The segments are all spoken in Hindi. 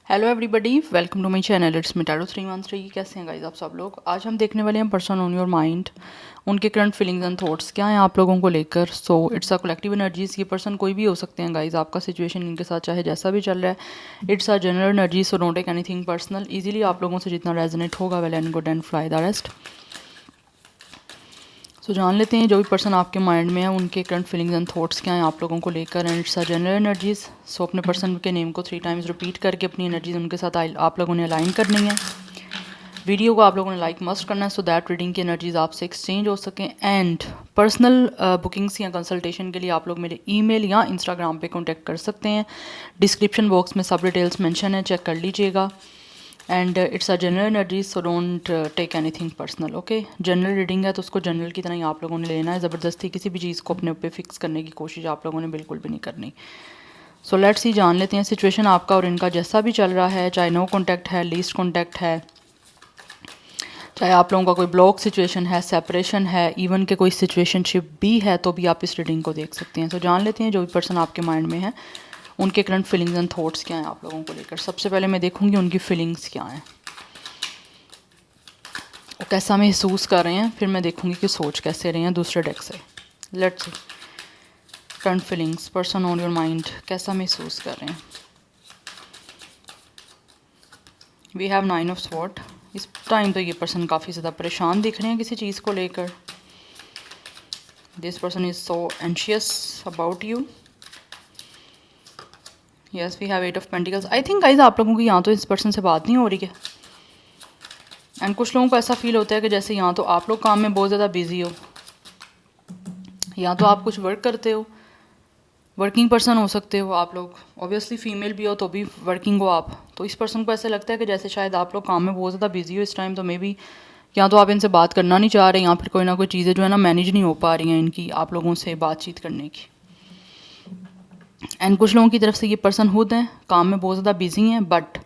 Hello everybody, welcome to my channel. It's Mitado 313। कैसे हैं गाइस आप सब लोग? आज हम देखने वाले हैं पर्सन ऑन योर माइंड, उनके करंट फीलिंग्स एंड थॉट्स क्या हैं आप लोगों को लेकर। So it's a collective energies. ये पर्सन कोई भी हो सकते हैं गाइस, आपका सिचुएशन इनके साथ चाहे जैसा भी चल रहा है। It's a general energy, so don't take anything personal. Easily आप लोगों से जितना रेजोनेट होगा well and good and fly the rest. So जान लेते हैं जो भी पर्सन आपके माइंड में है उनके करंट फीलिंग्स एंड थॉट्स क्या हैं आप लोगों को लेकर। And it's a general energies. So अपने पर्सन के नेम को 3 टाइम्स रिपीट करके अपनी एनर्जीज उनके साथ आप लोगों ने अलाइन करनी है। वीडियो को आप लोगों ने लाइक मस्ट करना है सो दैट रीडिंग की एनर्जीज आपसे एक्सचेंज हो सकें। एंड पर्सनल बुकिंग्स या कंसल्टेशन के लिए आप लोग मेरे ईमेल या इंस्टाग्राम पे कांटेक्ट कर सकते हैं। डिस्क्रिप्शन बॉक्स में सब डिटेल्स मेंशन है, चेक कर लीजिएगा। And it's a general energy, so don't take anything personal. Okay, general reading है तो उसको जनरल की तरह ही आप लोगों ने लेना है। ज़बरदस्ती किसी भी चीज़ को अपने ऊपर फिक्स करने की कोशिश आप लोगों ने बिल्कुल भी नहीं करनी। सो लेट्स सी, जान लेते हैं सिचुएशन आपका और इनका जैसा भी चल रहा है, चाहे नो कॉन्टैक्ट है, लीस्ट कॉन्टैक्ट है, चाहे आप लोगों का कोई ब्लॉक सिचुएशन है, सेपरेशन है, इवन के कोई सिचुएशनशिप भी है, तो भी आप इस रीडिंग को देख सकते हैं। सो जान लेते हैं जो भी पर्सन आपके माइंड में है उनके करंट फीलिंग्स एंड थॉट्स क्या हैं आप लोगों को लेकर। सबसे पहले मैं देखूंगी उनकी फीलिंग्स क्या हैं, वो कैसा महसूस कर रहे हैं, फिर मैं देखूंगी कि सोच कैसे रहे हैं दूसरे डेक से। Let's see current feelings, person on your mind कैसा महसूस कर रहे हैं। We have 9 of sword. इस टाइम तो ये पर्सन काफ़ी ज़्यादा परेशान दिख रहे हैं किसी चीज़ को लेकर। This person is so anxious about you. Yes, we have 8 of pentacles. I think guys आप लोगों की यहाँ तो इस पर्सन से बात नहीं हो रही है। एंड कुछ लोगों को ऐसा फील होता है कि जैसे यहाँ तो आप लोग काम में बहुत ज़्यादा बिजी हो, या तो आप कुछ वर्क करते हो, वर्किंग पर्सन हो सकते हो आप लोग, ऑब्वियसली फीमेल भी हो तो भी वर्किंग हो आप। तो इस पर्सन को ऐसा लगता है कि जैसे शायद आप लोग काम में बहुत ज़्यादा बिजी हो इस टाइम, तो मे बी या तो आप इनसे बात करना नहीं चाह रहे, या फिर कोई ना कोई चीज़ें जो है ना मैनेज नहीं हो पा रही हैं इनकी आप लोगों से बातचीत करने की। एंड कुछ लोगों की तरफ से ये पर्सन खुद हैं काम में बहुत ज़्यादा बिजी हैं, बट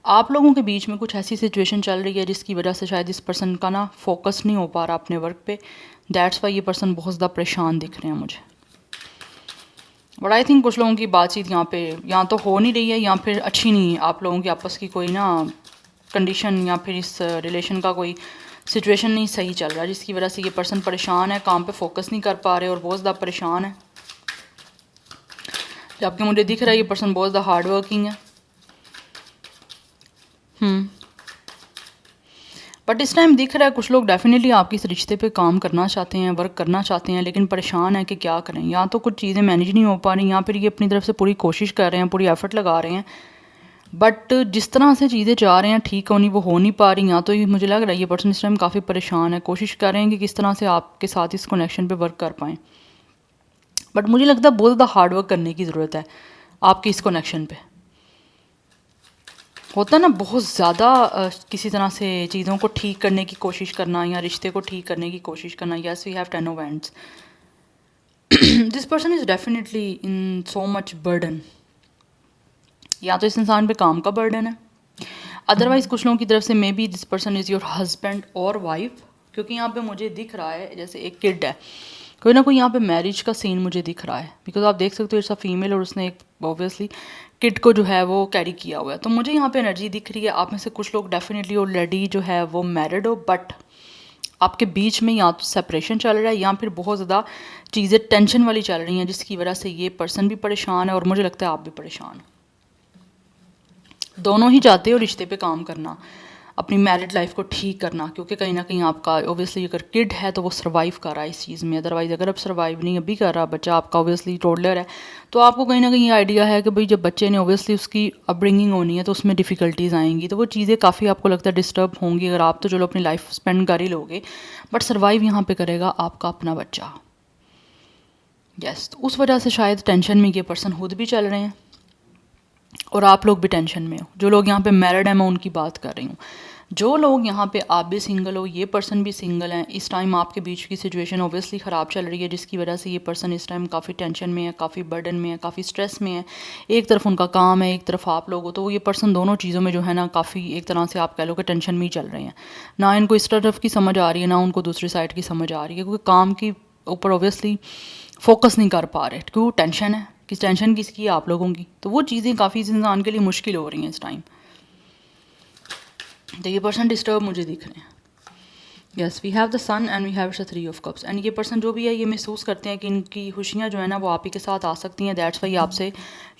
आप लोगों के बीच में कुछ ऐसी सिचुएशन चल रही है जिसकी वजह से शायद इस पर्सन का ना फोकस नहीं हो पा रहा अपने वर्क पे। दैट्स वाई ये पर्सन बहुत ज़्यादा परेशान दिख रहे हैं मुझे। बट आई थिंक कुछ लोगों की बातचीत यहाँ पे या तो हो नहीं रही है, या फिर अच्छी नहीं है आप लोगों की आपस की कोई ना कंडीशन, या फिर इस रिलेशन का कोई सिचुएशन नहीं सही चल रहा, जिसकी वजह से ये पर्सन परेशान है, काम पे फोकस नहीं कर पा रहे और बहुत ज़्यादा परेशान है। जबकि मुझे दिख रहा है ये पर्सन बहुत ज़्यादा हार्ड वर्किंग है। बट इस टाइम दिख रहा है कुछ लोग डेफिनेटली आपके इस रिश्ते पे काम करना चाहते हैं, वर्क करना चाहते हैं, लेकिन परेशान है कि क्या करें। या तो कुछ चीज़ें मैनेज नहीं हो पा रही, या फिर ये अपनी तरफ से पूरी कोशिश कर रहे हैं, पूरी एफर्ट लगा रहे हैं, बट जिस तरह से चीज़ें चाह रहे हैं ठीक होनी वो हो नहीं पा रही। या तो ये मुझे लग रहा है ये पर्सन इस टाइम काफ़ी परेशान है, कोशिश कर रहे हैं कि किस तरह से आपके साथ इस कनेक्शन पर वर्क कर पाएँ। बट मुझे लगता है बहुत ज़्यादा हार्ड वर्क करने की ज़रूरत है आपके इस कनेक्शन पे। होता है ना बहुत ज़्यादा किसी तरह से चीज़ों को ठीक करने की कोशिश करना या रिश्ते को ठीक करने की कोशिश करना। Yes, we have 10 of wands. This person is definitely in so much burden. या तो इस इंसान पे काम का बर्डन है, अदरवाइज़ कुछ लोगों की तरफ से may be this person is your husband और वाइफ, क्योंकि यहाँ पे मुझे दिख रहा है जैसे एक किड है, कोई ना कोई यहाँ पे मैरिज का सीन मुझे दिख रहा है। बिकॉज आप देख सकते हो इट्स अ फीमेल और उसने एक ऑब्वियसली किड को जो है वो कैरी किया हुआ है। तो मुझे यहाँ पे एनर्जी दिख रही है आप में से कुछ लोग डेफिनेटली ऑलरेडी जो है वो मैरिड हो, बट आपके बीच में या तो सेपरेशन चल रहा है या फिर बहुत ज़्यादा चीज़ें टेंशन वाली चल रही हैं, जिसकी वजह से ये पर्सन भी परेशान है और मुझे लगता है आप भी परेशान हो। दोनों ही चाहते हो रिश्ते पे काम करना, अपनी मैरिड लाइफ को ठीक करना, क्योंकि कहीं ना कहीं आपका ऑब्वियसली अगर किड है तो वो सर्वाइव कर रहा है इस चीज़ में। अदरवाइज़ अगर अब सर्वाइव नहीं अभी कर रहा बच्चा आपका, ऑब्वियसली टोडलर है, तो आपको कहीं ना कहीं आइडिया है कि भाई जब बच्चे ने ऑब्वियसली उसकी अपब्रिंगिंग होनी है तो उसमें डिफ़िकल्टीज़ आएंगी, तो वो चीज़ें काफ़ी आपको लगता है डिस्टर्ब होंगी। अगर आप तो चलो अपनी लाइफ स्पेंड कर ही लोगे, बट सर्वाइव यहाँ पर करेगा आपका अपना बच्चा। यस, तो उस वजह से शायद टेंशन में ये पर्सन खुद भी चल रहे हैं और आप लोग भी टेंशन में हो। जो लोग यहाँ पे मैरिड हैं मैं उनकी बात कर रही हूँ। जो लोग यहाँ पे आप भी सिंगल हो, ये पर्सन भी सिंगल हैं, इस टाइम आपके बीच की सिचुएशन ऑब्वियसली ख़राब चल रही है, जिसकी वजह से ये पर्सन इस टाइम काफ़ी टेंशन में है, काफ़ी बर्डन में है, काफ़ी स्ट्रेस में है। एक तरफ उनका काम है, एक तरफ आप लोग हो, तो ये पर्सन दोनों चीज़ों में जो है ना काफ़ी एक तरह से आप कह लो कि टेंशन में ही चल रहे हैं। ना इनको इस तरफ की समझ आ रही है, ना उनको दूसरी साइड की समझ आ रही है, क्योंकि काम की ऊपर ऑब्वियसली फोकस नहीं कर पा रहे, क्यों टेंशन है। किस टेंशन किसकी है आप लोगों की, तो वो चीज़ें काफ़ी इस इंसान के लिए मुश्किल हो रही हैं इस टाइम। तो ये पर्सन डिस्टर्ब मुझे दिख रहे हैं। Yes, we have the sun and we have the 3 of cups. And ये पर्सन जो भी है ये महसूस करते हैं कि इनकी खुशियाँ जो है ना वो आप ही के साथ आ सकती हैं। दैट्स वाई आपसे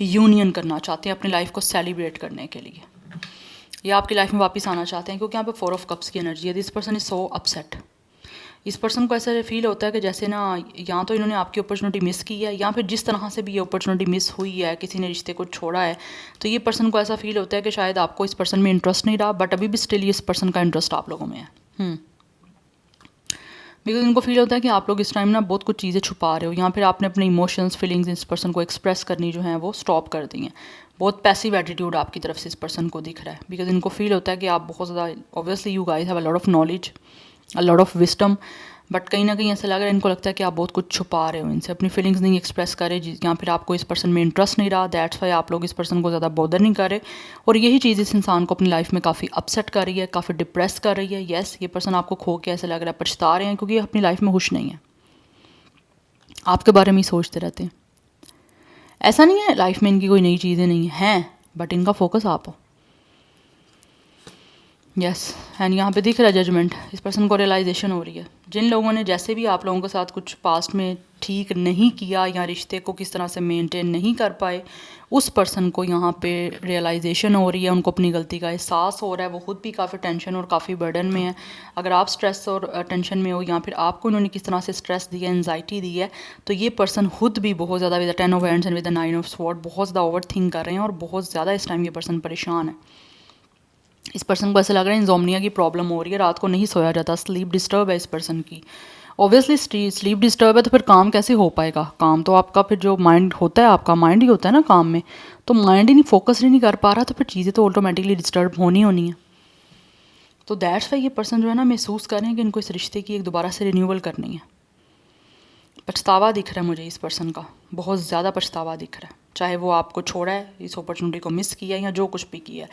यूनियन करना चाहते हैं अपनी लाइफ को सेलिब्रेट करने के लिए, या आपकी लाइफ में वापस आना चाहते हैं, क्योंकि यहाँ पे 4 ऑफ कप्स की एनर्जी है। This person is so upset. इस पर्सन को ऐसा फील होता है कि जैसे ना या तो इन्होंने आपकी अपॉर्चुनिटी मिस की है, या फिर जिस तरह से भी ये अपॉर्चुनिटी मिस हुई है, किसी ने रिश्ते को छोड़ा है, तो ये पर्सन को ऐसा फील होता है कि शायद आपको इस पर्सन में इंटरेस्ट नहीं रहा, बट अभी भी स्टिल इस पर्सन का इंटरेस्ट आप लोगों में है। बिकॉज इनको फील होता है कि आप लोग इस टाइम ना बहुत कुछ चीज़ें छुपा रहे हो, या फिर आपने अपने इमोशंस फीलिंग्स इस पर्सन को एक्सप्रेस करनी जो है वो स्टॉप कर दी हैं। बहुत पैसिव एटीट्यूड आपकी तरफ से इस पर्सन को दिख रहा है, बिकॉज इनको फील होता है कि आप बहुत ज़्यादा, obviously you guys have a lot of knowledge, a lot of wisdom, but कहीं ना कहीं ऐसा लग रहा है इनको लगता है कि आप बहुत कुछ छुपा रहे हो इनसे, अपनी फीलिंग्स नहीं एक्सप्रेस कर रहे, या फिर आपको इस पर्सन में इंटरेस्ट नहीं रहा। दैट्स वाई आप लोग इस पर्सन को ज़्यादा बॉदर नहीं कर रहे, और यही चीज़ इस इंसान को अपनी लाइफ में काफ़ी अपसेट कर रही है, काफ़ी डिप्रेस कर रही है। येस, ये पर्सन आपको खो के ऐसा लग रहा है पछता रहे हैं, क्योंकि अपनी लाइफ में खुश नहीं है, आपके बारे में ही सोचते रहते हैं। ऐसा नहीं है लाइफ में इनकी कोई नई चीज़ें नहीं हैं, बट इनका फोकस आप हो। यस, एंड यहाँ पे दिख रहा है जजमेंट। इस पर्सन को रियलाइजेशन हो रही है, जिन लोगों ने जैसे भी आप लोगों के साथ कुछ पास्ट में ठीक नहीं किया, या रिश्ते को किस तरह से मेंटेन नहीं कर पाए, उस पर्सन को यहाँ पे रियलाइजेशन हो रही है, उनको अपनी गलती का एहसास हो रहा है। वो खुद भी काफ़ी टेंशन और काफ़ी बर्डन में है। अगर आप स्ट्रेस और टेंशन में हो, या फिर आपको उन्होंने किस तरह से स्ट्रेस दिया, एनजाइटी दी है, तो ये पर्सन खुद भी बहुत ज़्यादा with the 10 of wands and with the 9 of sword बहुत ज़्यादा ओवर थिंक कर रहे हैं, और बहुत ज़्यादा इस टाइम ये पर्सन परेशान है। इस पर्सन को ऐसा लग रहा है इंजोमनिया की प्रॉब्लम हो रही है, रात को नहीं सोया जाता, स्लीप डिस्टर्ब है इस पर्सन की। ऑब्वियसली स्लीप डिस्टर्ब है तो फिर काम कैसे हो पाएगा? काम तो आपका फिर जो माइंड होता है, आपका माइंड ही होता है ना काम में, तो माइंड ही नहीं फोकस ही नहीं कर पा रहा, तो फिर चीज़ें तो ऑटोमेटिकली डिस्टर्ब होनी है। तो दैट्स वाई ये पर्सन जो है ना महसूस कर रहे हैं कि इनको इस रिश्ते की एक दोबारा से रिन्यूअल करनी है। पछतावा दिख रहा है मुझे इस पर्सन का, बहुत ज़्यादा पछतावा दिख रहा है, चाहे वो आपको छोड़ा है, इस अपॉर्चुनिटी को मिस किया है, या जो कुछ भी किया है।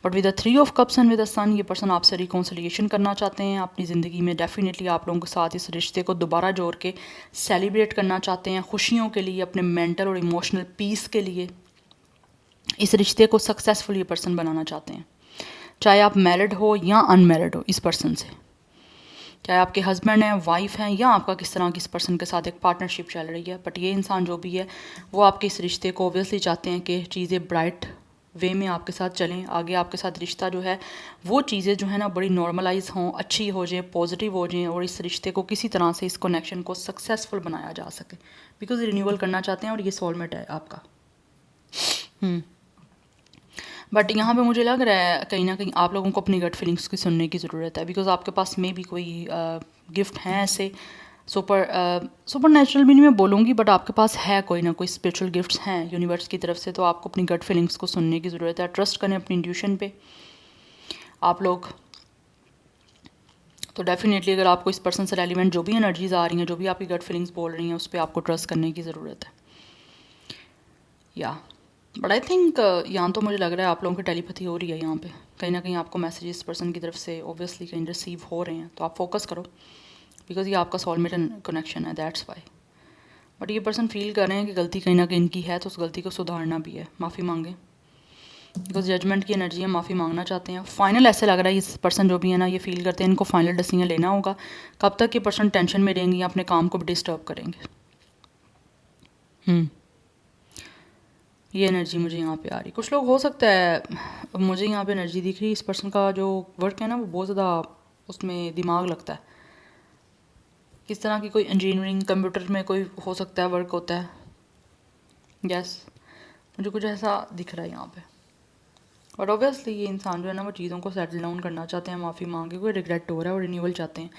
But with the 3 of cups and with the sun, ये पर्सन आपसे रिकॉन्सिलिएशन करना चाहते हैं अपनी ज़िंदगी में। डेफिनेटली आप लोगों के साथ इस रिश्ते को दोबारा जोड़ के सेलिब्रेट करना चाहते हैं, खुशियों के लिए, अपने मेंटल और इमोशनल पीस के लिए। इस रिश्ते को सक्सेसफुल ये पर्सन बनाना चाहते हैं, चाहे आप मैरिड हो या अनमैरिड हो इस पर्सन से, चाहे आपके हस्बैंड हैं, वाइफ हैं, या आपका किस तरह की इस पर्सन के साथ एक पार्टनरशिप चल रही है। बट ये इंसान जो भी है वो आपके इस रिश्ते को ऑब्वियसली चाहते हैं कि चीज़ें ब्राइट वे में आपके साथ चलें, आगे आपके साथ रिश्ता जो है वो चीज़ें जो है ना बड़ी नॉर्मलाइज हों, अच्छी हो जाए, पॉजिटिव हो जाएँ, और इस रिश्ते को किसी तरह से, इस कनेक्शन को सक्सेसफुल बनाया जा सके, बिकॉज रिन्यूअल करना चाहते हैं, और ये सोलमेट है आपका। बट यहाँ पे मुझे लग रहा है कहीं ना कहीं आप लोगों को अपनी गट फीलिंग्स की सुनने की ज़रूरत है, बिकॉज आपके पास में भी कोई गिफ्ट हैं ऐसे सुपर नेचुरल भी नहीं मैं बोलूँगी, बट आपके पास है कोई ना कोई स्पिरिचुअल गिफ्ट्स हैं यूनिवर्स की तरफ से। तो आपको अपनी गट फीलिंग्स को सुनने की ज़रूरत है, ट्रस्ट करें अपनी इंट्यूशन पे आप लोग। तो डेफिनेटली अगर आपको इस पर्सन से रेलिवेंट जो भी एनर्जीज आ रही हैं, जो भी आपकी गट फीलिंग्स बोल रही हैं, उस पर आपको ट्रस्ट करने की ज़रूरत है। या बट आई थिंक यहाँ तो मुझे लग रहा है आप लोगों की टेलीपैथी हो रही है यहाँ पे, कहीं ना कहीं आपको मैसेजेस इस पर्सन की तरफ से ऑब्वियसली कहीं रिसीव हो रहे हैं। तो आप फोकस करो, बिकॉज ये आपका सोलमेट कनेक्शन है, दैट्स वाई। बट ये पर्सन फील कर रहे हैं कि गलती कहीं ना कहीं इनकी है, तो उस गलती को सुधारना भी है, माफ़ी मांगे, बिकॉज जजमेंट की एनर्जी है, माफ़ी मांगना चाहते हैं। फाइनल ऐसे लग रहा है इस पर्सन जो भी है ना, ये फील करते हैं इनको फाइनल डिसीजन लेना होगा। कब तक ये पर्सन टेंशन में रहेंगे या अपने काम को भी डिस्टर्ब करेंगे। ये एनर्जी मुझे यहाँ पे आ रही। कुछ लोग हो सकता है मुझे यहाँ पे एनर्जी दिख रही है, इस पर्सन का जो वर्क है ना वो बहुत ज़्यादा उसमें दिमाग लगता है, किस तरह की कोई इंजीनियरिंग कंप्यूटर में कोई हो सकता है वर्क होता है। यस, मुझे कुछ ऐसा दिख रहा है यहाँ पे। और ऑब्वियसली ये इंसान जो है ना वो चीज़ों को सेटल डाउन करना चाहते हैं, माफ़ी मांगे, कोई रिग्रेट हो रहा है और रिन्यूअल चाहते हैं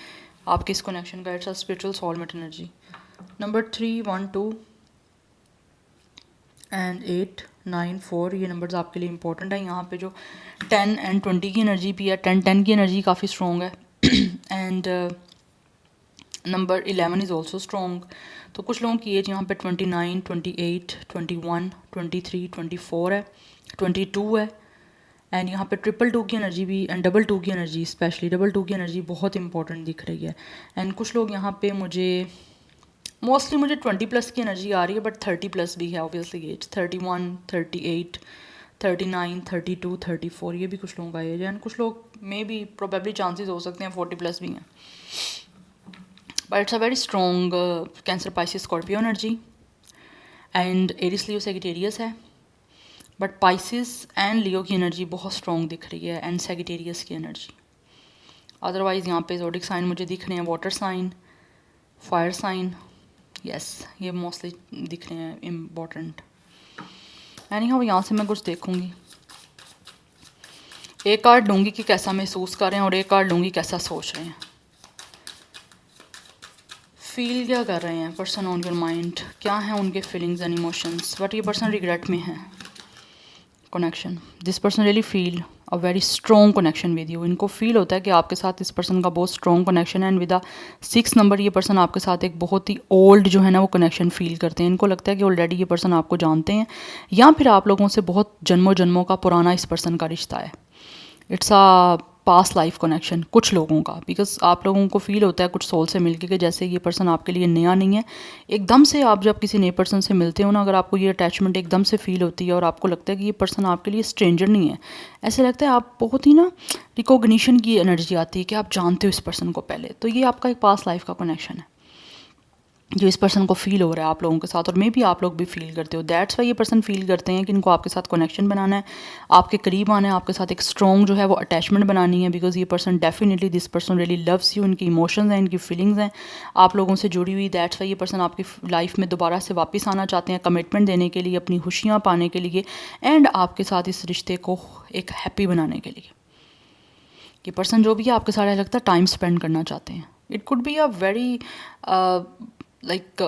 आपके इस कनेक्शन का। It's a spiritual soulmate energy. Number 3, 1, 2 and 8, 9, 4 ये नंबर्स आपके लिए इंपॉर्टेंट है। यहाँ पे जो 10 एंड 20 की एनर्जी भी है, 10 की एनर्जी काफ़ी स्ट्रॉन्ग है and number 11 is also strong. तो कुछ लोगों की एज यहाँ पे 29, 28, 21, 23, 24 है, 22 है। एंड यहाँ पे 222 की एनर्जी भी एंड 22 की एनर्जी, स्पेशली 22 की एनर्जी बहुत इंपॉर्टेंट दिख रही है। एंड कुछ लोग यहाँ पे मोस्टली मुझे 20 प्लस की एनर्जी आ रही है, बट 30 प्लस भी है ऑब्वियसली एज, 31, 38, 39, 32, 34, ये भी कुछ लोगों का एज है, एंड कुछ लोग में भी प्रोबेबली चांसेस हो सकते हैं 40+ भी हैं. But it's a very strong Cancer, Pisces, Scorpio energy, and Aries, Leo, Sagittarius है. बट पाइसिस एंड लियो की एनर्जी बहुत स्ट्रॉन्ग दिख रही है, एंड सेजिटेरियस की एनर्जी. अदरवाइज़ यहाँ पे ज़ोडिक साइन मुझे दिख रहे हैं water sign, fire sign, yes ये मोस्टली दिख रहे हैं इम्पॉर्टेंट. एनी हाउ यहाँ से मैं कुछ देखूँगी. एक कार्ड लूँगी कि कैसा महसूस कर रहे हैं, और एक कार्ड लूँगी कैसा सोच रहे हैं. फील क्या कर रहे हैं पर्सन ऑन योर माइंड, क्या है उनके फीलिंग्स एंड इमोशंस. बट ये पर्सन रिग्रेट में है. Connection, this person really feel a very strong connection with you. इनको फील होता है कि आपके साथ इस पर्सन का बहुत स्ट्रॉन्ग कनेक्शन है, एंड विद द 6 नंबर ये पर्सन आपके साथ एक बहुत ही ओल्ड जो है ना वो कनेक्शन फील करते हैं. इनको लगता है कि ऑलरेडी ये पर्सन आपको जानते हैं, या फिर आप लोगों से बहुत जन्मों जन्मों का पुराना इस पर्सन का रिश्ता है. It's a past life connection कुछ लोगों का, बिकॉज आप लोगों को फील होता है कुछ सोल से मिलके कि जैसे ये पर्सन आपके लिए नया नहीं है. एकदम से आप जब किसी नए पर्सन से मिलते हो ना, अगर आपको ये अटैचमेंट एकदम से फील होती है और आपको लगता है कि ये पर्सन आपके लिए स्ट्रेंजर नहीं है, ऐसे लगता है आप बहुत ही ना रिकॉग्निशन की एनर्जी आती है कि आप जानते हो इस पर्सन को पहले. तो ये आपका एक पास्ट लाइफ का कनेक्शन है जो इस पर्सन को फील हो रहा है आप लोगों के साथ, और मे भी आप लोग भी फील करते हो. दैट्स वाई ये पर्सन फील करते हैं कि इनको आपके साथ कनेक्शन बनाना है, आपके करीब आना है, आपके साथ एक स्ट्रॉन्ग जो है वो अटैचमेंट बनानी है. बिकॉज ये person definitely, this person really loves you. इनकी इमोशंस हैं, इनकी फीलिंग्स हैं आप लोगों से जुड़ी हुई. दैट्स वाई ये पर्सन आपकी लाइफ में दोबारा से वापस आना चाहते हैं, कमिटमेंट देने के लिए, अपनी खुशियाँ पाने के लिए, एंड आपके साथ इस रिश्ते को एक हैप्पी बनाने के लिए. ये पर्सन जो भी है आपके साथ लगता है टाइम स्पेंड करना चाहते हैं. It could be a very like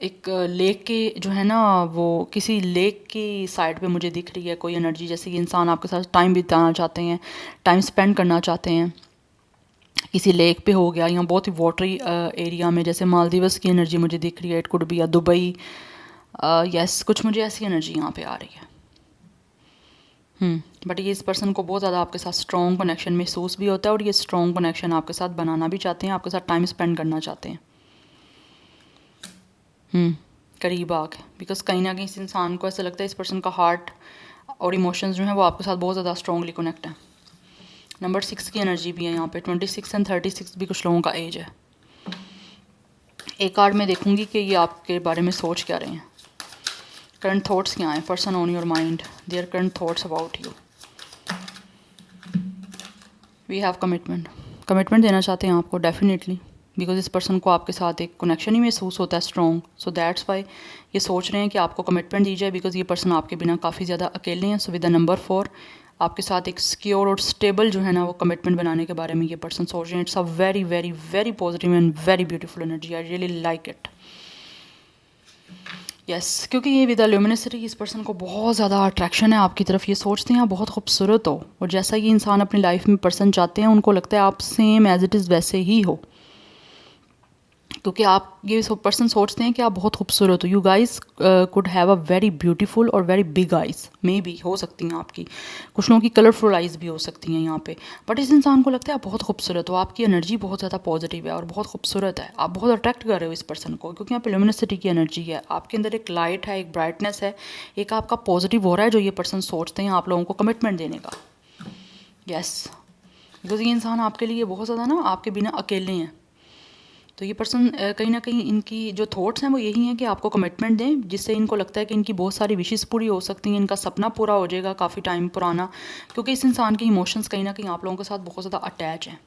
एक लेक के जो है ना वो किसी लेक की साइड पे मुझे दिख रही है कोई एनर्जी, जैसे कि इंसान आपके साथ टाइम बिताना चाहते हैं, टाइम स्पेंड करना चाहते हैं. किसी लेक पे हो गया, या बहुत ही वाटरी एरिया में, जैसे मालदीव्स की एनर्जी मुझे दिख रही है. इट कुड बी या दुबई, यस कुछ मुझे ऐसी एनर्जी यहाँ पे आ रही है. बट ये इस पर्सन को बहुत ज़्यादा आपके साथ स्ट्रॉन्ग कनेक्शन महसूस भी होता है, और ये स्ट्रॉन्ग कनेक्शन आपके साथ बनाना भी चाहते हैं, आपके साथ टाइम स्पेंड करना चाहते हैं. करीब आके, बिकॉज कहीं ना कहीं इस इंसान को ऐसा लगता है इस पर्सन का हार्ट और इमोशंस जो हैं वो आपके साथ बहुत ज़्यादा स्ट्रॉन्गली कनेक्ट है. नंबर 6 की एनर्जी भी है यहाँ पे. 26 एंड 36 भी कुछ लोगों का एज है. एक कार्ड में देखूंगी कि ये आपके बारे में सोच क्या रहे हैं. करंट थॉट्स क्या हैं person on your mind, their current thoughts about you. We have commitment देना चाहते हैं आपको डेफिनेटली, बिकॉज इस पर्सन को आपके साथ एक कनेक्शन ही महसूस होता है स्ट्रॉन्ग. सो दैट्स वाई ये सोच रहे हैं कि आपको कमिटमेंट दी जाए, बिकॉज ये पर्सन आपके बिना काफ़ी ज़्यादा अकेले हैं. सो विद द नंबर 4 आपके साथ एक सिक्योर और स्टेबल जो है ना वो कमिटमेंट बनाने के बारे में ये पर्सन सोच रहे हैं. It's a very very very positive and very beautiful energy. I really like it. Yes क्योंकि ये विद ल्यूमिनिसिटी इस पर्सन को बहुत ज़्यादा अट्रैक्शन है आपकी तरफ. ये सोचते हैं आप बहुत खूबसूरत हो, और जैसा ये इंसान अपनी लाइफ में पर्सन चाहते हैं उनको लगता है आप सेम एज इट इज़ वैसे ही हो, क्योंकि आप ये पर्सन सोचते हैं कि आप बहुत खूबसूरत हो. You guys could have a very beautiful और very big eyes, maybe हो सकती हैं आपकी. कुछ लोगों की कलरफुल आइज़ भी हो सकती हैं यहाँ पे. बट इस इंसान को लगता है आप बहुत खूबसूरत हो, आपकी एनर्जी बहुत ज़्यादा पॉजिटिव है और बहुत खूबसूरत है. आप बहुत अट्रैक्ट कर रहे हो इस पर्सन को, क्योंकि यहाँ पे ल्यूमिनिसिटी की एनर्जी है. आपके अंदर एक लाइट है, एक ब्राइटनेस है, एक आपका पॉजिटिव हो रहा है जो ये पर्सन सोचते हैं आप लोगों को कमिटमेंट देने का. यस बिकॉज ये इंसान आपके लिए बहुत ज़्यादा ना आपके बिना अकेले हैं. तो ये पर्सन कहीं ना कहीं इनकी जो थॉट्स हैं वो यही हैं कि आपको कमिटमेंट दें, जिससे इनको लगता है कि इनकी बहुत सारी विशेस पूरी हो सकती हैं, इनका सपना पूरा हो जाएगा काफ़ी टाइम पुराना, क्योंकि इस इंसान के इमोशंस कहीं ना कहीं आप लोगों के साथ बहुत ज़्यादा अटैच हैं.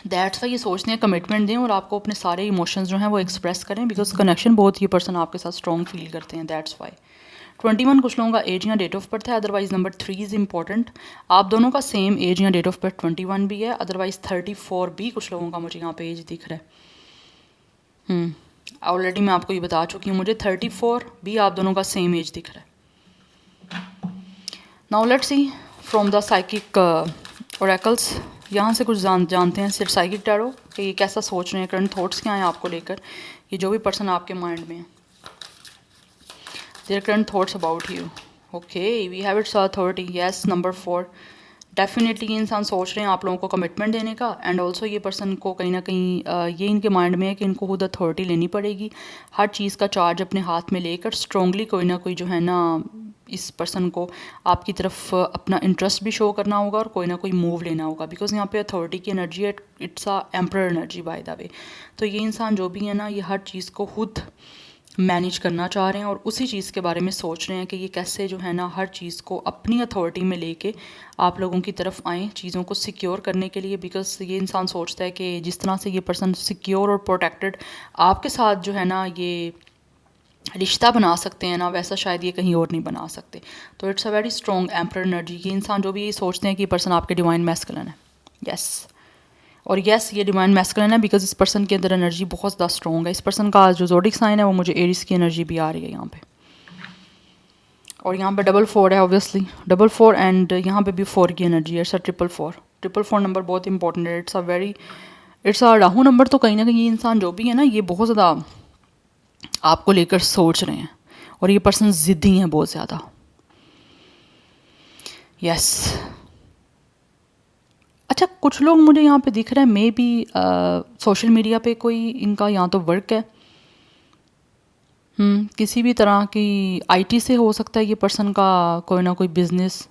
दैट्स वाई ये सोचते हैं कमिटमेंट दें और आपको अपने सारे इमोशंस जो हैं वो एक्सप्रेस करें, बिकॉज कनेक्शन बहुत ये पर्सन आपके साथ स्ट्रॉन्ग फील करते हैं. दैट्स वाई 21 कुछ लोगों का एज या डेट ऑफ बर्थ है. Otherwise number 3 is important. आप दोनों का सेम एज या डेट ऑफ बर्थ 21 भी है. अदरवाइज 34 भी कुछ लोगों का मुझे यहाँ पे एज दिख रहा है. ऑलरेडी मैं आपको ये बता चुकी हूँ, मुझे 34 भी आप दोनों का सेम एज दिख रहा है. Now let's see from the psychic oracles. यहाँ से कुछ जानते हैं सिर्फ साइकिक टैरो कि ये कैसा सोच रहे हैं, करंट थॉट्स क्या हैं आपको लेकर, ये जो भी पर्सन आपके माइंड में है. Their current thoughts about you. Okay, we have its authority. Yes, number 4. Definitely ये इंसान सोच रहे हैं आप लोगों को कमिटमेंट देने का, एंड ऑल्सो ये पर्सन को कहीं ना कहीं ये इनके माइंड में है कि इनको खुद अथॉरिटी लेनी पड़ेगी. हर चीज़ का चार्ज अपने हाथ में लेकर स्ट्रॉन्गली कोई ना कोई जो है ना इस पर्सन को आपकी तरफ अपना इंटरेस्ट भी शो करना होगा और कोई ना कोई मूव लेना होगा, बिकॉज यहाँ पे अथॉरिटी की एनर्जी है, it's a emperor energy by the way. तो ये इंसान जो भी है ना, ये हर चीज़ को खुद मैनेज करना चाह रहे हैं और उसी चीज़ के बारे में सोच रहे हैं कि ये कैसे जो है ना हर चीज़ को अपनी अथॉरिटी में लेके आप लोगों की तरफ आएँ चीज़ों को सिक्योर करने के लिए। बिकॉज ये इंसान सोचता है कि जिस तरह से ये पर्सन सिक्योर और प्रोटेक्टेड आपके साथ जो है ना ये रिश्ता बना सकते हैं ना, वैसा शायद ये कहीं और नहीं बना सकते। तो it's a very strong emperor energy. ये इंसान जो भी ये सोचते हैं कि ये पर्सन आपके डिवाइन मैस्कुलिन है, यस और यस ये डिवाइन मैस्कुलिन है बिकॉज इस पर्सन के अंदर एनर्जी बहुत ज़्यादा स्ट्रॉन्ग है। इस पर्सन का जो ज़ोडिक साइन है वो मुझे एरीज की एनर्जी भी आ रही है यहाँ पे, और यहाँ पे 4 है ऑब्वियसली 4 एंड यहाँ पे भी 4 की एनर्जी है। इट्स 4 नंबर बहुत इंपॉर्टेंट है। It's a Rahu number. तो कहीं ना कहीं ये इंसान जो भी है ना, ये बहुत ज़्यादा आपको लेकर सोच रहे हैं और ये पर्सन ज़िद्दी हैं बहुत ज़्यादा, यस। अच्छा, कुछ लोग मुझे यहाँ पे दिख रहे हैं मे बी सोशल मीडिया पे कोई इनका यहाँ तो वर्क है, किसी भी तरह की आईटी से हो सकता है ये पर्सन का कोई ना कोई बिज़नेस,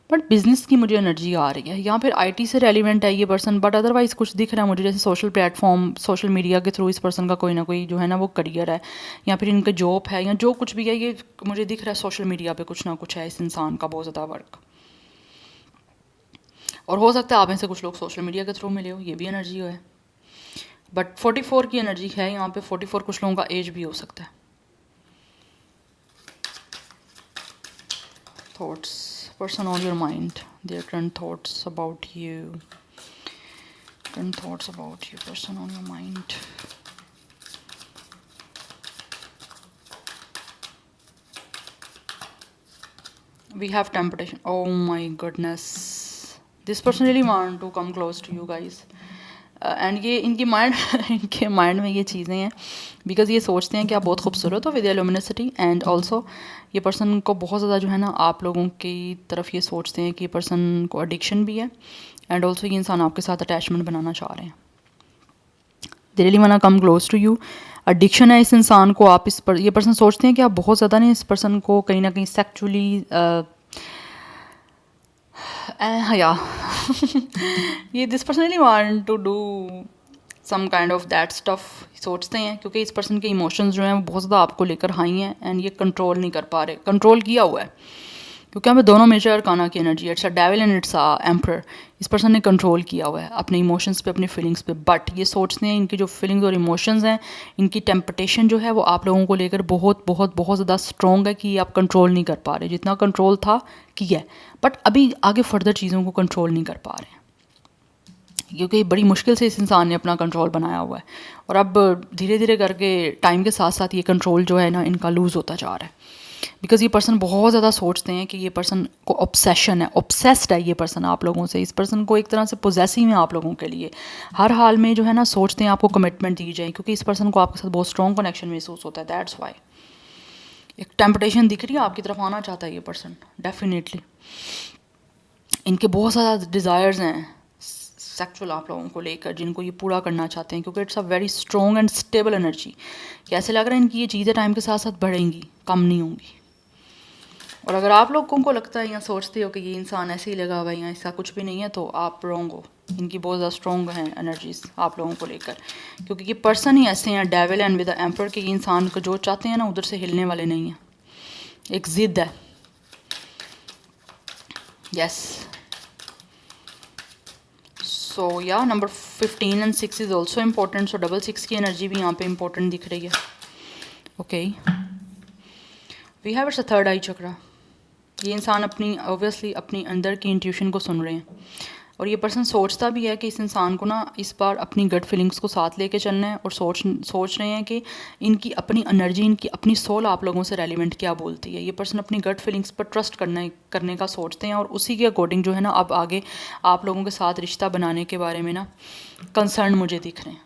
बट बिज़नेस की मुझे एनर्जी आ रही है यहाँ। फिर आईटी से रेलिवेंट है ये पर्सन, बट अदरवाइज़ कुछ दिख रहा है मुझे जैसे सोशल प्लेटफॉर्म, सोशल मीडिया के थ्रू इस पर्सन का कोई ना कोई जो है ना वो करियर है, या फिर इनका जॉब है, या जो कुछ भी है ये मुझे दिख रहा है सोशल मीडिया पे कुछ ना कुछ है इस इंसान का बहुत ज़्यादा वर्क। और हो सकता है आप में से कुछ लोग सोशल मीडिया के थ्रू मिले हो, ये भी एनर्जी है। बट 44 की एनर्जी है यहाँ पे। 44 कुछ लोगों का एज भी हो सकता है। Thoughts person on your mind, their current thoughts about you, current thoughts about you person on your mind. We have temptation. Oh my goodness, this person really want to come close to you guys. And ये इनकी माइंड इनके माइंड में ये चीज़ें हैं बिकॉज ये सोचते हैं कि आप बहुत खूबसूरत हो विद लुमिनसिटी, एंड ऑल्सो ये पर्सन को बहुत ज़्यादा जो है ना आप लोगों की तरफ ये सोचते हैं कि ये पर्सन को एडिक्शन भी है, एंड ऑल्सो ये इंसान आपके साथ अटैचमेंट बनाना चाह रहे हैं। They really want to come close to you. Addiction है इस इंसान को, आप इस पर ये पर्सन सोचते हैं कि आप बहुत ज़्यादा नहीं इस पर्सन को कहीं ना कहीं सेक्चुअली yeah ये this person really want to do some kind of that stuff सोचते हैं, क्योंकि इस पर्सन के इमोशंस जो हैं वो बहुत ज़्यादा आपको लेकर हाई हैं एंड ये कंट्रोल नहीं कर पा रहे। कंट्रोल किया हुआ है क्योंकि हमें दोनों मेजर अरकाना की energy, it's a devil and it's a emperor. इस पर्सन ने कंट्रोल किया हुआ है अपने इमोशंस पे, अपनी फीलिंग्स पे, बट ये सोचते हैं इनकी जो फीलिंग्स और इमोशंस हैं, इनकी टेम्पटेशन जो है वो आप लोगों को लेकर बहुत बहुत बहुत ज़्यादा स्ट्रॉन्ग है कि आप कंट्रोल नहीं कर पा रहे। जितना कंट्रोल था किया है, बट अभी आगे फर्दर चीज़ों को कंट्रोल नहीं कर पा रहे हैं क्योंकि बड़ी मुश्किल से इस इंसान ने अपना कंट्रोल बनाया हुआ है, और अब धीरे धीरे करके टाइम के साथ साथ ये कंट्रोल जो है ना इनका लूज़ होता जा रहा है। बिकॉज ये पर्सन बहुत ज़्यादा सोचते हैं कि ये पर्सन को ऑब्सेशन है, ऑब्सेस्ड है ये पर्सन आप लोगों से। इस पर्सन को एक तरह से पोजेसिव है आप लोगों के लिए, हर हाल में जो है ना सोचते हैं आपको कमिटमेंट दी जाए, क्योंकि इस पर्सन को आपके साथ बहुत स्ट्रॉन्ग कनेक्शन महसूस होता है। दैट्स वाई एक टेम्पटेशन दिख रही है, आपकी तरफ आना चाहता है ये पर्सन डेफिनेटली। इनके बहुत ज़्यादा डिज़ायर्स हैं सेक्चुअल आप लोगों को लेकर, जिनको ये पूरा करना चाहते हैं, क्योंकि it's a very strong and stable energy. कैसे लग रहा है इनकी ये चीज़ें टाइम के साथ साथ बढ़ेंगी, कम नहीं होंगी। और अगर आप लोगों को लगता है या सोचते हो कि ये इंसान ऐसे ही लगा हुआ है या ऐसा कुछ भी नहीं है, तो आप रॉन्ग हो। इनकी बहुत ज़्यादा स्ट्रॉन्ग हैं एनर्जीज आप लोगों को लेकर, क्योंकि ये पर्सन ही ऐसे हैं devil and with the emperor के इंसान को जो चाहते हैं ना उधर से हिलने वाले नहीं हैं। एक ज़िद है, यस। सो या number 15 and 6 is also important. So 6 की एनर्जी भी यहाँ पे इम्पोर्टेंट दिख रही है। Okay, we have it's a third eye chakra. ये इंसान अपनी ऑब्वियसली अपनी अंदर की इंट्यूशन को सुन रहे हैं, और ये पर्सन सोचता भी है कि इस इंसान को ना इस बार अपनी गट फीलिंग्स को साथ लेके चलना है, और सोच रहे हैं कि इनकी अपनी एनर्जी, इनकी अपनी सोल आप लोगों से रेलिवेंट क्या बोलती है। ये पर्सन अपनी गट फीलिंग्स पर ट्रस्ट करने का सोचते हैं, और उसी के अकॉर्डिंग जो है ना अब आगे आप लोगों के साथ रिश्ता बनाने के बारे में ना कंसर्न मुझे दिख रहे हैं,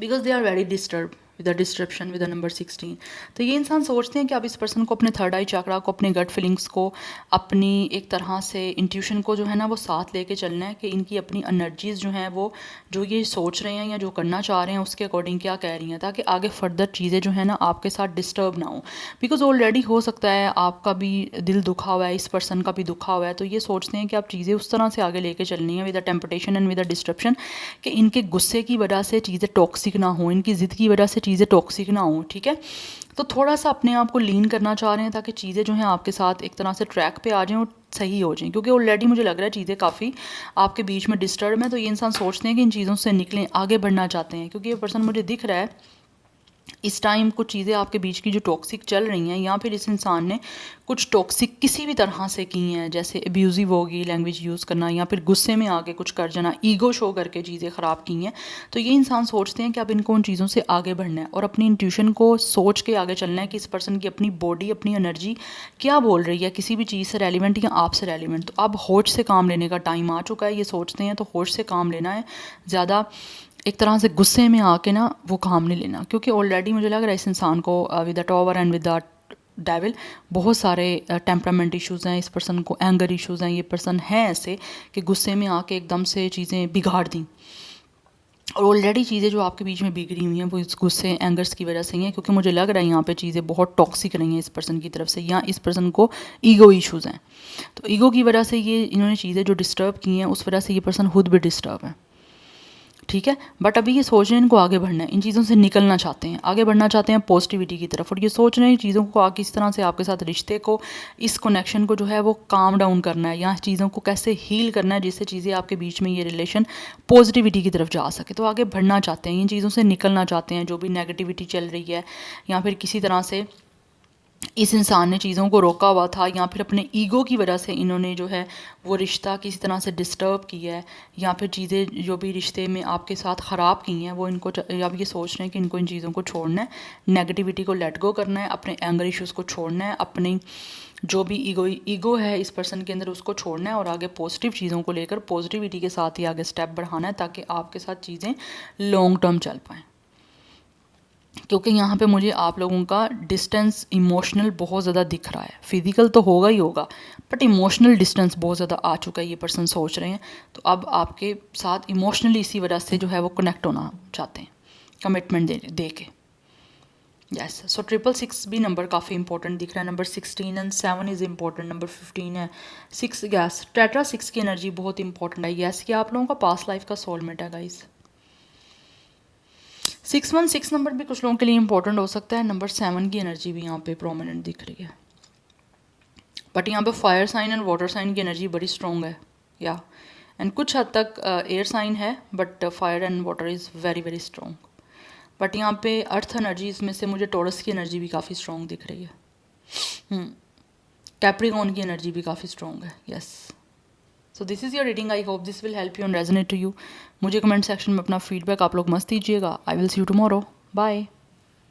because they are very disturb with the disruption with the number 16। तो ये इंसान सोचते हैं कि अब इस पर्सन को अपने थर्ड आई चक्रा को, अपने गट फीलिंग्स को, अपनी एक तरह से इंट्यूशन को जो है ना वो साथ लेके चलना है कि इनकी अपनी एनर्जीज़ जो हैं वो जो ये सोच रहे हैं या जो करना चाह रहे हैं उसके अकॉर्डिंग क्या कह रही हैं, ताकि आगे फर्दर चीज़ें जो है ना आपके साथ डिस्टर्ब ना हो। बिकॉज ऑलरेडी हो सकता है आपका भी दिल दुखा हुआ है, इस पर्सन का भी दुखा हुआ है, तो ये सोचते हैं कि आप चीज़ें उस तरह से आगे लेके चलनी है with the temptation and with the disruption, कि इनके गुस्से की वजह से चीज़ें टॉक्सिक ना हो, इनकी ज़िद की वजह से चीज़ें टॉक्सिक ना हो। ठीक है, तो थोड़ा सा अपने आप को लीन करना चाह रहे हैं ताकि चीज़ें जो हैं आपके साथ एक तरह से ट्रैक पे आ जाएं और सही हो जाएं, क्योंकि ऑलरेडी मुझे लग रहा है चीज़ें काफ़ी आपके बीच में डिस्टर्ब हैं। तो ये इंसान सोचते हैं कि इन चीज़ों से निकलें, आगे बढ़ना चाहते हैं, क्योंकि ये पर्सन मुझे दिख रहा है इस टाइम कुछ चीज़ें आपके बीच की जो टॉक्सिक चल रही हैं, या फिर इस इंसान ने कुछ टॉक्सिक किसी भी तरह से की हैं, जैसे अब्यूज़िव होगी लैंग्वेज यूज़ करना, या फिर गुस्से में आके कुछ कर जाना, ईगो शो करके चीज़ें ख़राब की हैं। तो ये इंसान सोचते हैं कि अब इनको उन चीज़ों से आगे बढ़ना है और अपनी इंट्यूशन को सोच के आगे चलना है कि इस पर्सन की अपनी बॉडी, अपनी एनर्जी क्या बोल रही है, किसी भी चीज़ से रेलिवेंट या आपसे रेलिवेंट। तो अब होश से काम लेने का टाइम आ चुका है, ये सोचते हैं, तो होश से काम लेना है, ज़्यादा एक तरह से गुस्से में आके ना वो काम नहीं लेना, क्योंकि ऑलरेडी मुझे लग रहा है इस इंसान को with the tower and with the devil बहुत सारे टेम्परामेंट इश्यूज़ हैं, इस पर्सन को एंगर इश्यूज़ हैं। ये पर्सन है ऐसे कि गुस्से में आके एकदम से चीज़ें बिगाड़ दी, और ऑलरेडी चीज़ें जो आपके बीच में बिगड़ी हुई हैं वो इस गुस्से एंगर्स की वजह से ही हैं, क्योंकि मुझे लग रहा है यहाँ पे चीज़ें बहुत टॉक्सिक रही हैं इस पर्सन की तरफ से, या इस पर्सन को ईगो इश्यूज़ हैं। तो ईगो की वजह से ये इन्होंने चीज़ें जो डिस्टर्ब की हैं उस वजह से ये पर्सन खुद भी डिस्टर्ब है। ठीक है, बट अभी ये सोच रहे हैं इनको आगे बढ़ना है, इन चीज़ों से निकलना चाहते हैं, आगे बढ़ना चाहते हैं पॉजिटिविटी की तरफ, और ये सोच रहे हैं चीज़ों को आगे इस तरह से आपके साथ रिश्ते को, इस कनेक्शन को जो है वो काम डाउन करना है, या चीज़ों को कैसे हील करना है जिससे चीज़ें आपके बीच में ये रिलेशन पॉजिटिविटी की तरफ जा सके। तो आगे बढ़ना चाहते हैं, इन चीज़ों से निकलना चाहते हैं, जो भी नेगेटिविटी चल रही है, या फिर किसी तरह से इस इंसान ने चीज़ों को रोका हुआ था, या फिर अपने ईगो की वजह से इन्होंने जो है वो रिश्ता किसी तरह से डिस्टर्ब किया है, या फिर चीज़ें जो भी रिश्ते में आपके साथ ख़राब की हैं वो इनको, अब ये सोच रहे हैं कि इनको इन चीज़ों को छोड़ना है, नेगेटिविटी को लेट गो करना है, अपने एंगर इश्यूज़ को छोड़ना है, अपनी जो भी ईगो है इस पर्सन के अंदर उसको छोड़ना है, और आगे पॉजिटिव चीज़ों को लेकर पॉजिटिविटी के साथ ही आगे स्टेप बढ़ाना है, ताकि आपके साथ चीज़ें लॉन्ग टर्म चल पाएँ। क्योंकि यहाँ पे मुझे आप लोगों का डिस्टेंस इमोशनल बहुत ज़्यादा दिख रहा है, फिज़िकल तो होगा ही होगा, बट इमोशनल डिस्टेंस बहुत ज़्यादा आ चुका है, ये पर्सन सोच रहे हैं। तो अब आपके साथ इमोशनली इसी वजह से जो है वो कनेक्ट होना चाहते हैं, कमिटमेंट दे के। यस, सो 666 भी नंबर काफ़ी इंपॉर्टेंट दिख रहा है। Number 16 and 7 is important. Number 15 है 6 गैस, टेट्रा 6 की एनर्जी बहुत इंपॉर्टेंट है। यस, कि आप लोगों का पास्ट लाइफ का सोलमेट है गाइस। 616 नंबर भी कुछ लोगों के लिए इंपॉर्टेंट हो सकता है। नंबर 7 की एनर्जी भी यहाँ पे प्रोमिनेंट दिख रही है, बट यहाँ पे fire sign and water sign की एनर्जी बड़ी स्ट्रॉन्ग है, या एंड कुछ हद तक एयर साइन है, but fire and water is very very strong. But यहाँ पे अर्थ एनर्जी, इसमें से मुझे टॉरस की एनर्जी भी काफ़ी स्ट्रॉन्ग दिख रही है। कैप्रिकॉर्न की एनर्जी भी काफ़ी स्ट्रॉन्ग है। Yes, so this is your reading. I hope this will help you and resonate to you. मुझे कमेंट सेक्शन में अपना फीडबैक आप लोग मस्त दीजिएगा। I will see you tomorrow. Bye.